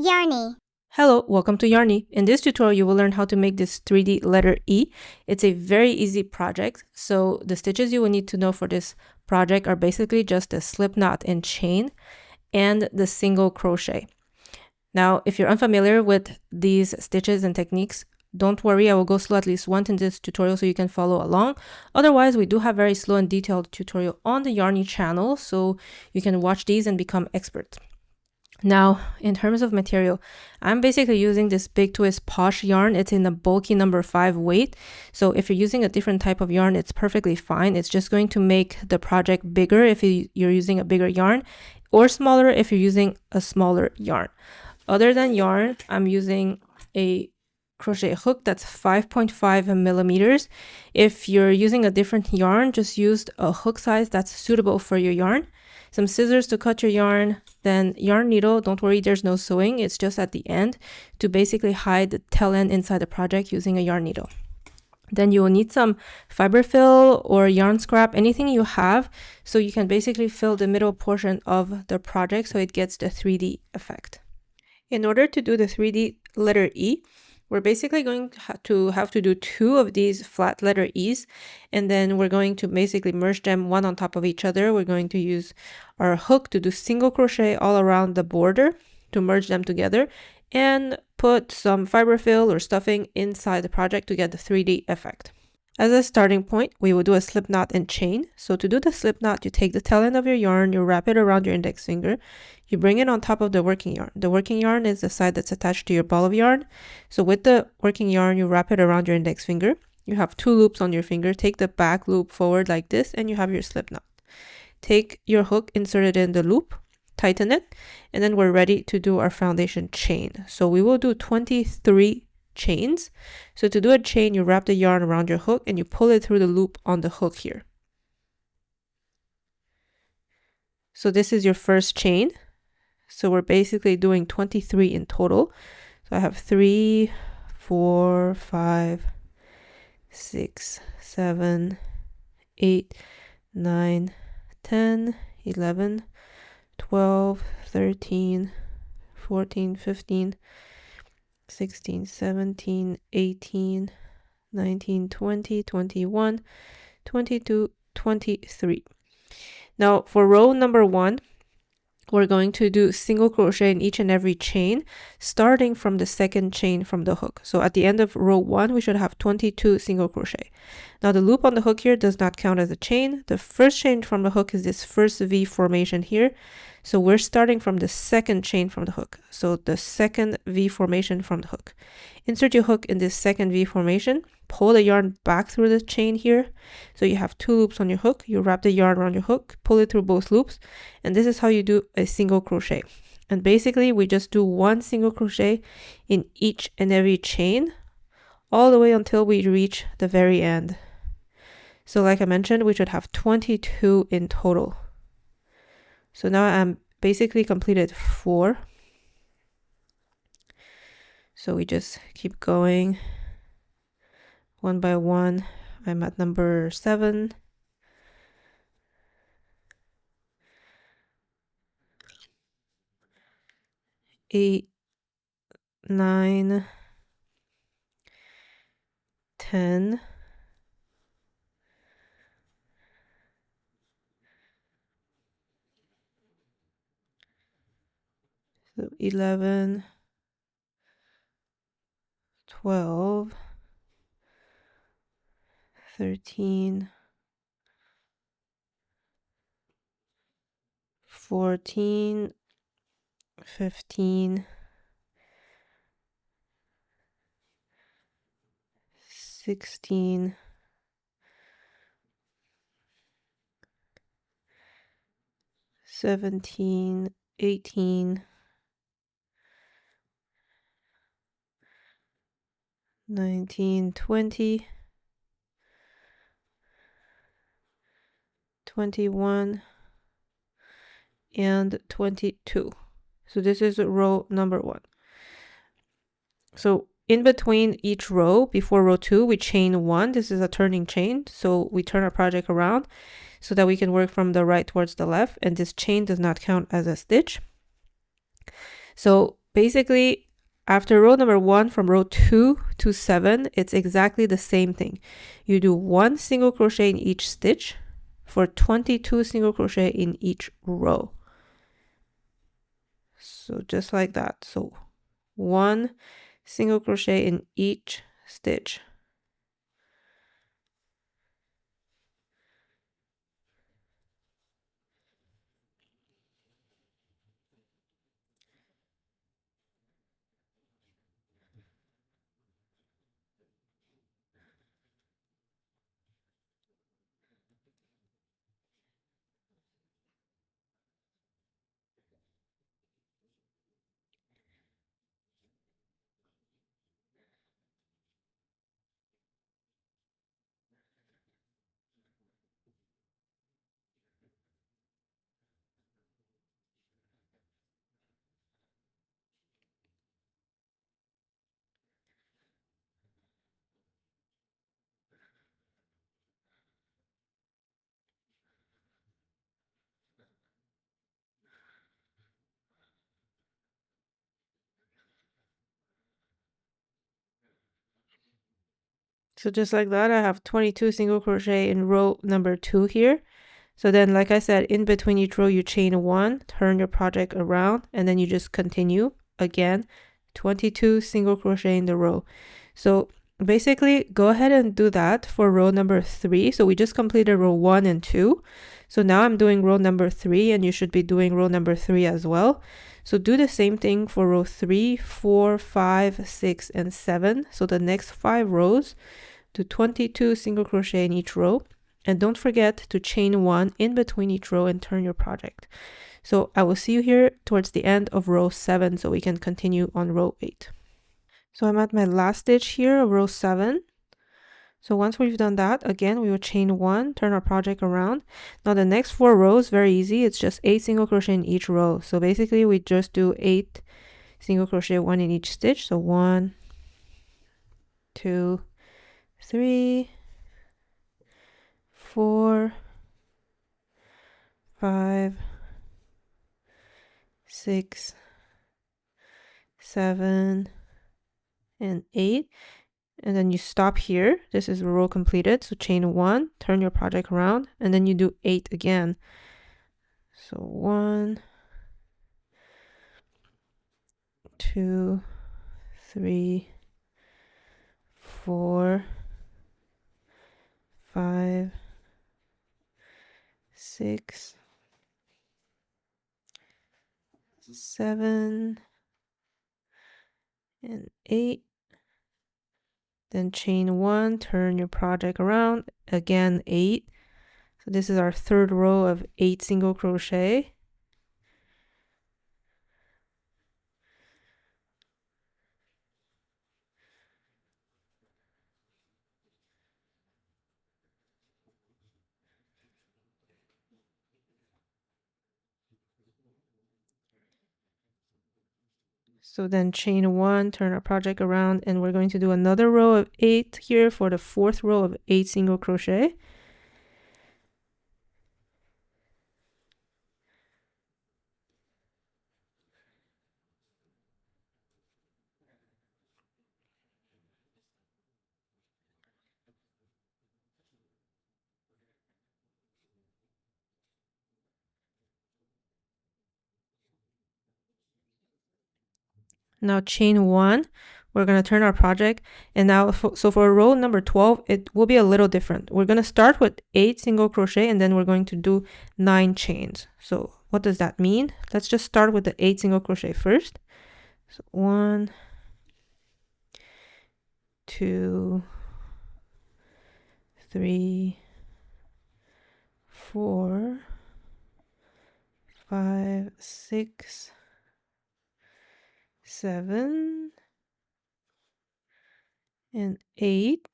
Yarrney. Hello, welcome to Yarrney. In this tutorial, you will learn how to make this 3D letter E. It's a very easy project. So the stitches you will need to know for this project are basically just a slip knot and chain and the single crochet. Now, if you're unfamiliar with these stitches and techniques, don't worry, I will go slow at least once in this tutorial so you can follow along. Otherwise, we do have very slow and detailed tutorial on the Yarrney channel, so you can watch these and become experts. Now, in terms of material, I'm basically using this Big Twist Posh yarn. It's in a bulky number 5 weight. So if you're using a different type of yarn, it's perfectly fine. It's just going to make the project bigger if you're using a bigger yarn, or smaller if you're using a smaller yarn. Other than yarn, I'm using a crochet hook that's 5.5 millimeters. If you're using a different yarn, just use a hook size that's suitable for your yarn. Some scissors to cut your yarn, then yarn needle. Don't worry, there's no sewing. It's just at the end to basically hide the tail end inside the project using a yarn needle. Then you will need some fiber fill or yarn scrap, anything you have, so you can basically fill the middle portion of the project so it gets the 3D effect. In order to do the 3D letter E, we're basically going to have to do 2 of these flat letter E's, and then we're going to basically merge them one on top of each other. We're going to use our hook to do single crochet all around the border to merge them together and put some fiber fill or stuffing inside the project to get the 3D effect. As a starting point, we will do a slip knot and chain. So to do the slip knot, you take the tail end of your yarn, you wrap it around your index finger, you bring it on top of the working yarn. The working yarn is the side that's attached to your ball of yarn. So with the working yarn, you wrap it around your index finger. You have 2 loops on your finger. Take the back loop forward like this, and you have your slip knot. Take your hook, insert it in the loop, tighten it, and then we're ready to do our foundation chain. So we will do 23 chains. So to do a chain, you wrap the yarn around your hook and you pull it through the loop on the hook here. So this is your first chain. So we're basically doing 23 in total. So I have 3, 4, 5, 6, 7, 8, 9, 10, 11, 12, 13, 14, 15, 16, 17, 18, 19, 20, 21, 22, 23. Now for row number 1, we're going to do single crochet in each and every chain, starting from the second chain from the hook. So at the end of row 1, we should have 22 single crochet. Now the loop on the hook here does not count as a chain. The first chain from the hook is this first V formation here. So we're starting from the second chain from the hook. So the second V formation from the hook. Insert your hook in this second V formation. Pull the yarn back through the chain here. So you have 2 loops on your hook. You wrap the yarn around your hook, pull it through both loops. And this is how you do a single crochet. And basically we just do 1 single crochet in each and every chain all the way until we reach the very end. So like I mentioned, we should have 22 in total. So now I'm basically completed 4. So we just keep going one by one. I'm at number 7. Eight, 9, 10, 11, 12, 13, 14, 15, 16, 17, 18, 19, 20, 21, and 22. So this is row number 1. So in between each row, before row 2, we chain 1. This is a turning chain. So we turn our project around so that we can work from the right towards the left. And this chain does not count as a stitch. So basically after row number 1 from row 2 to 7, it's exactly the same thing. You do 1 single crochet in each stitch for 22 single crochet in each row. So just like that. So 1 single crochet in each stitch. So just like that, I have 22 single crochet in row number 2 here. So then, like I said, in between each row, you chain 1, turn your project around, and then you just continue again, 22 single crochet in the row. So basically, go ahead and do that for row number 3. So we just completed row 1 and 2. So now I'm doing row number 3, and you should be doing row number 3 as well. So do the same thing for row 3, 4, 5, 6, and 7. So the next 5 rows, do 22 single crochet in each row. And don't forget to chain 1 in between each row and turn your project. So I will see you here towards the end of row 7 so we can continue on row 8. So I'm at my last stitch here of row 7. So once we've done that, again, we will chain 1, turn our project around. Now the next 4 rows, very easy. It's just 8 single crochet in each row. So basically we just do 8 single crochet, 1 in each stitch. So 1, 2, 3, 4, 5, 6, 7, and 8. And then you stop here. This is the row completed. So chain 1, turn your project around, and then you do 8 again. So 1, 2, 3, 4, 5, 6, 7, and 8. Then chain 1, turn your project around, again 8. So this is our third row of 8 single crochet. So then chain 1, turn our project around, and we're going to do another row of 8 here for the 4th row of 8 single crochet. Now chain 1, we're going to turn our project, and now so for row number 12 it will be a little different. We're going to start with 8 single crochet, and then we're going to do 9 chains. So what does that mean? Let's just start with the 8 single crochet first. So 1, 2, 3, 4, 5, 6, 7, and 8.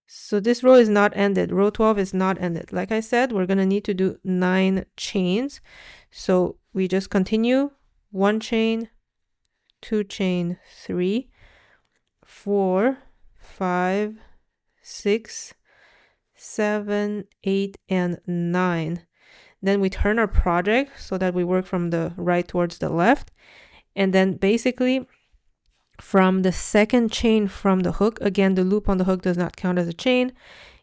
So this row is not ended. Row 12 is not ended. Like I said, we're going to need to do 9 chains. So we just continue 1 chain, 2 chain, 3, 4, 5, 6, 7, 8, and 9. Then we turn our project so that we work from the right towards the left. And then basically from the second chain from the hook, again, the loop on the hook does not count as a chain.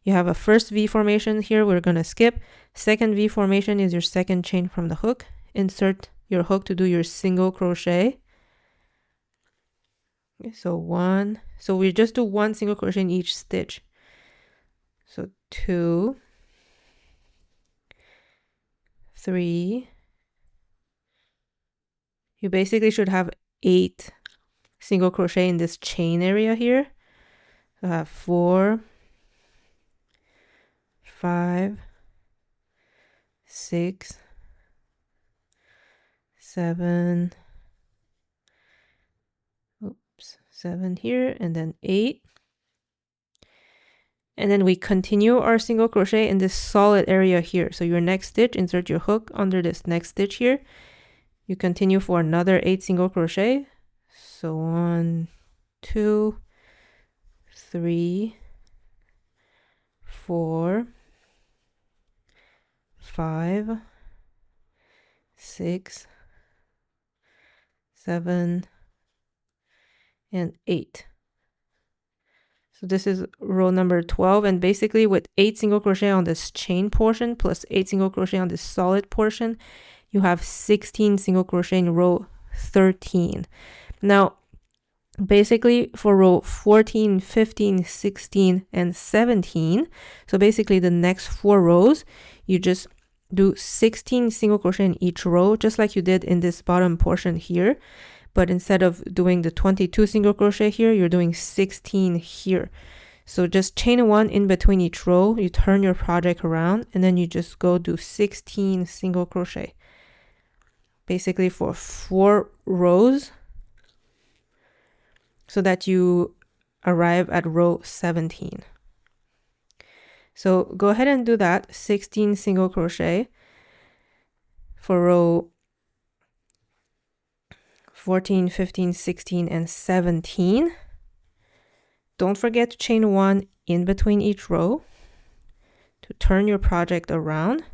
You have a first V formation here, we're going to skip. Second V formation is your second chain from the hook. Insert your hook to do your single crochet. Okay, so one, so we just do one single crochet in each stitch. So 2, 3, you basically should have 8 single crochet in this chain area here. So I have 4, 5, 6, 7, oops, 7 here, and then 8. And then we continue our single crochet in this solid area here. So your next stitch, insert your hook under this next stitch here. You continue for another 8 single crochet. So 1, 2, 3, 4, 5, 6, 7, and 8. So this is row number 12, and basically with 8 single crochet on this chain portion plus 8 single crochet on this solid portion, you have 16 single crochet in row 13. Now, basically for row 14, 15, 16, and 17, so basically the next 4 rows, you just do 16 single crochet in each row, just like you did in this bottom portion here. But instead of doing the 22 single crochet here, you're doing 16 here. So just chain 1 in between each row, you turn your project around, and then you just go do 16 single crochet. Basically for 4 rows, so that you arrive at row 17. So go ahead and do that, 16 single crochet for row 14, 15, 16, and 17. Don't forget to chain 1 in between each row to turn your project around.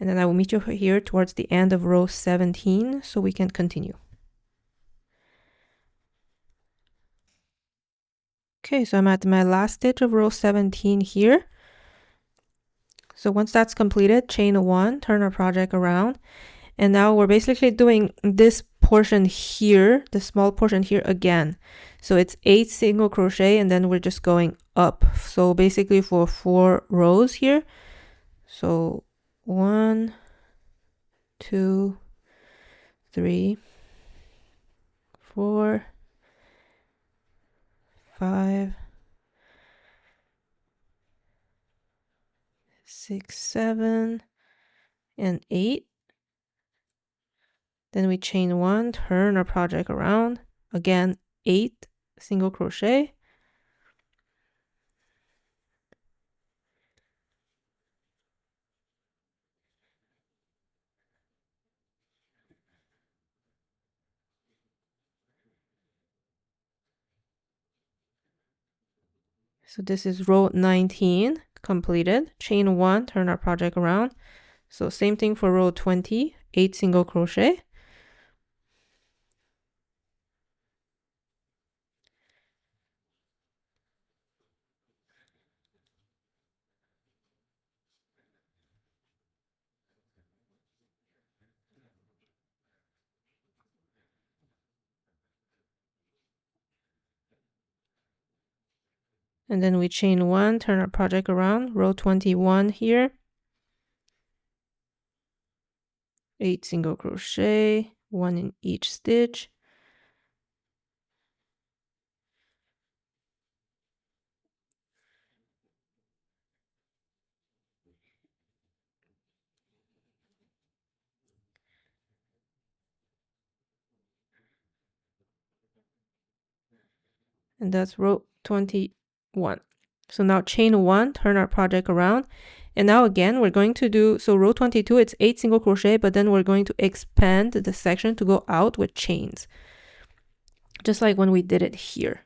And then I will meet you here towards the end of row 17 so we can continue. Okay, so I'm at my last stitch of row 17 here. So once that's completed, chain 1, turn our project around. And now we're basically doing this portion here, the small portion here again. So it's 8 single crochet and then we're just going up. So basically for 4 rows here. So 1, 2, 3, 4, 5, 6, 7, and 8. Then we chain 1, turn our project around. Again, 8 single crochet. So this is row 19 completed. Chain 1, turn our project around. So same thing for row 20, 8 single crochet. And then we chain 1, turn our project around, row 21 here. 8 single crochet, 1 in each stitch. And that's row 21. So now chain 1, turn our project around. And now again, we're going to do, so row 22, it's 8 single crochet, but then we're going to expand the section to go out with chains. Just like when we did it here.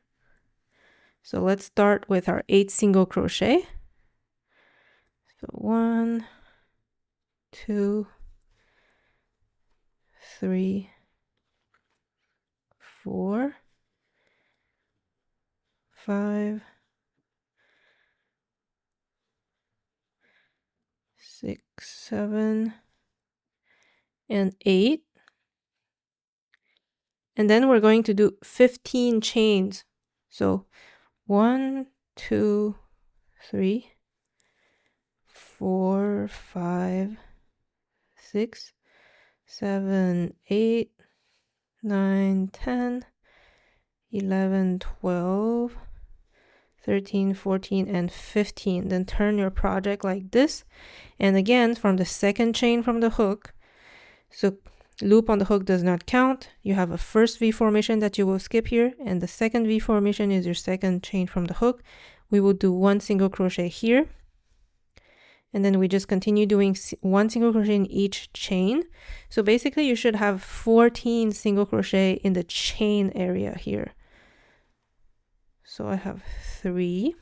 So let's start with our 8 single crochet. So 1, 2, 3, 4, 5, 6, 7, and 8. And then we're going to do 15 chains. So 1, 2, 3, 4, 5, 6, 7, 8, 9, 10, 11, 12, 13, 14, and 15. Then turn your project like this. And again, from the second chain from the hook, so loop on the hook does not count. You have a first V formation that you will skip here, and the second V formation is your second chain from the hook. We will do 1 single crochet here, and then we just continue doing 1 single crochet in each chain. So basically you should have 14 single crochet in the chain area here. So I have 3,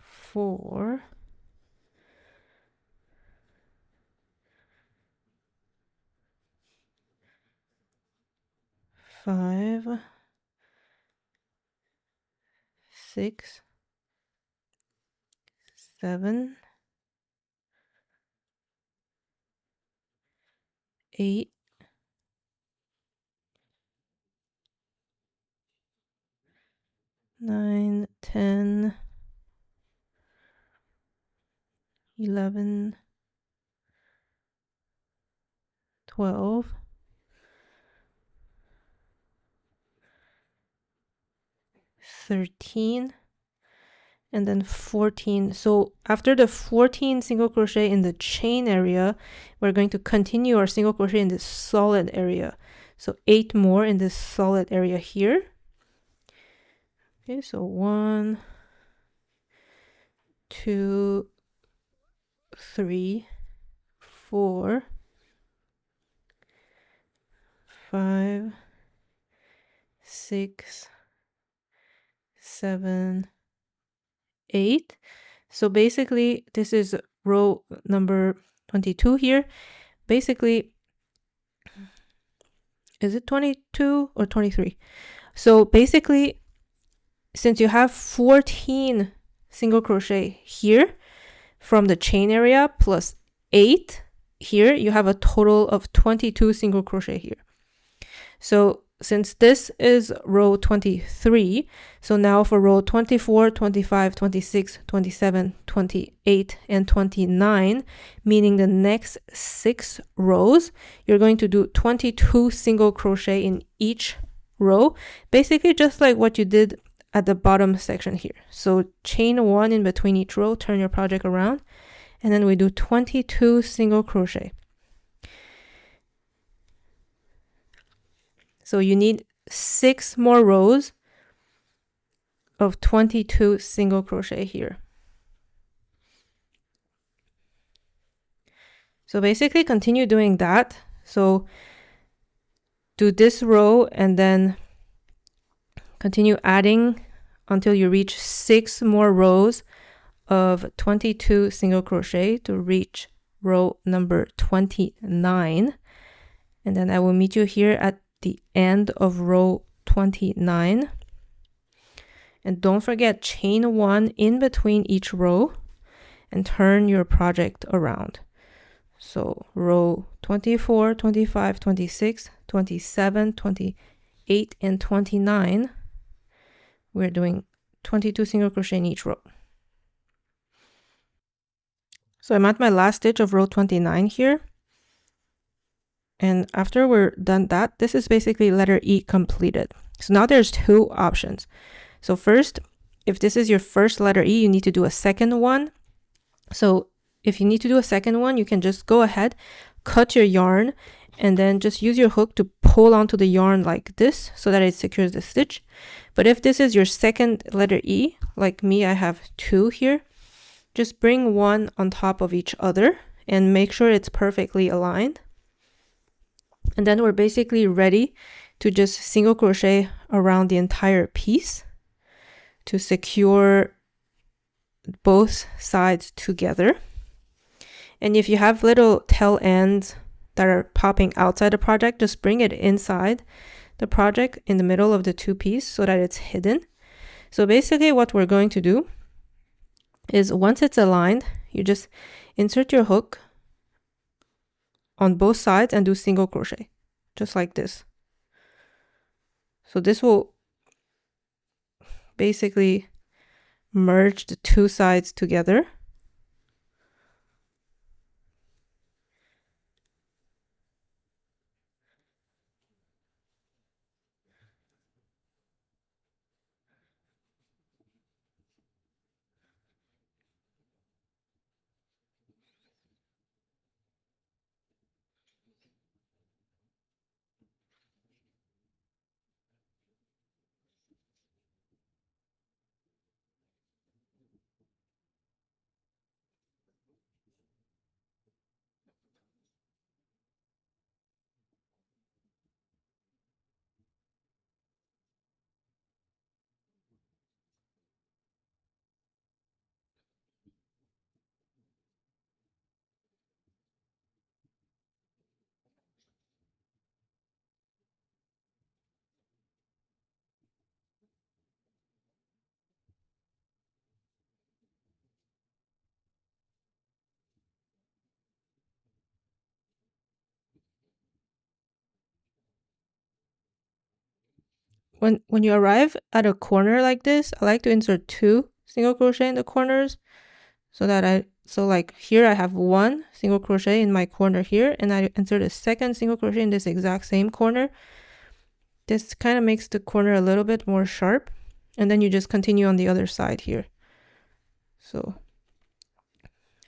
4, 5, 6, 7, 8, 9, 10, 11, 12, 13, and then 14. So after the 14 single crochet in the chain area, we're going to continue our single crochet in this solid area. So 8 more in this solid area here. Okay, so 1, 2, 3, 4, 5, 6, 7, 8. So basically this is row number 22 here. Basically, is it 22 or 23? So basically, since you have 14 single crochet here from the chain area plus 8 here, you have a total of 22 single crochet here. So since this is row 23, so now for row 24, 25, 26, 27, 28, and 29, meaning the next 6 rows, you're going to do 22 single crochet in each row, basically just like what you did at the bottom section here. So chain 1 in between each row, turn your project around, and then we do 22 single crochet. So you need 6 more rows of 22 single crochet here. So basically continue doing that. So do this row and then continue adding until you reach 6 more rows of 22 single crochet to reach row number 29. And then I will meet you here at the end of row 29. And don't forget, chain 1 in between each row and turn your project around. So row 24, 25, 26, 27, 28, and 29, we're doing 22 single crochet in each row. So I'm at my last stitch of row 29 here. And after we're done that, this is basically letter E completed. So now there's 2 options. So first, if this is your first letter E, you need to do a second one. So if you need to do a second one, you can just go ahead, cut your yarn, and then just use your hook to pull onto the yarn like this so that it secures the stitch. But if this is your second letter E, like me, I have 2 here, just bring 1 on top of each other and make sure it's perfectly aligned. And then we're basically ready to just single crochet around the entire piece to secure both sides together. And if you have little tail ends that are popping outside the project, just bring it inside the project in the middle of the two piece so that it's hidden. So basically what we're going to do is once it's aligned, you just insert your hook on both sides and do single crochet, just like this. So this will basically merge the two sides together. When you arrive at a corner like this, I like to insert 2 single crochet in the corners so that like here I have 1 single crochet in my corner here, and I insert a second single crochet in this exact same corner. This kind of makes the corner a little bit more sharp, and then you just continue on the other side here. So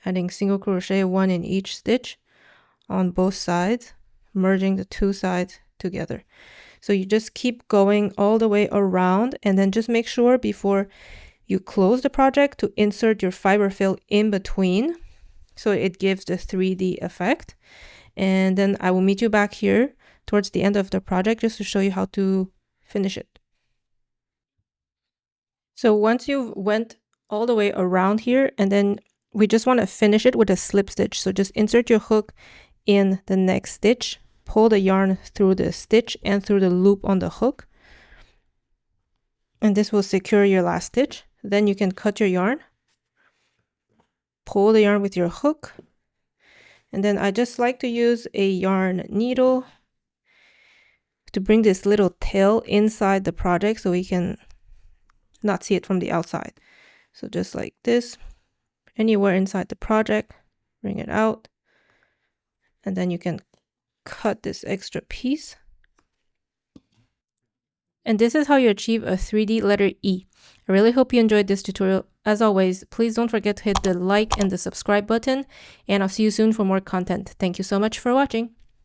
adding single crochet 1 in each stitch on both sides, merging the 2 sides together. So you just keep going all the way around, and then just make sure before you close the project to insert your fiber fill in between so it gives the 3D effect. And then I will meet you back here towards the end of the project just to show you how to finish it. So once you've went all the way around here, and then we just want to finish it with a slip stitch. So just insert your hook in the next stitch, pull the yarn through the stitch and through the loop on the hook, and this will secure your last stitch. Then you can cut your yarn, pull the yarn with your hook, and then I just like to use a yarn needle to bring this little tail inside the project so we can not see it from the outside. So just like this, anywhere inside the project, bring it out, and then you can cut this extra piece. And this is how you achieve a 3D letter E. I really hope you enjoyed this tutorial. As always, please don't forget to hit the like and the subscribe button, and I'll see you soon for more content. Thank you so much for watching.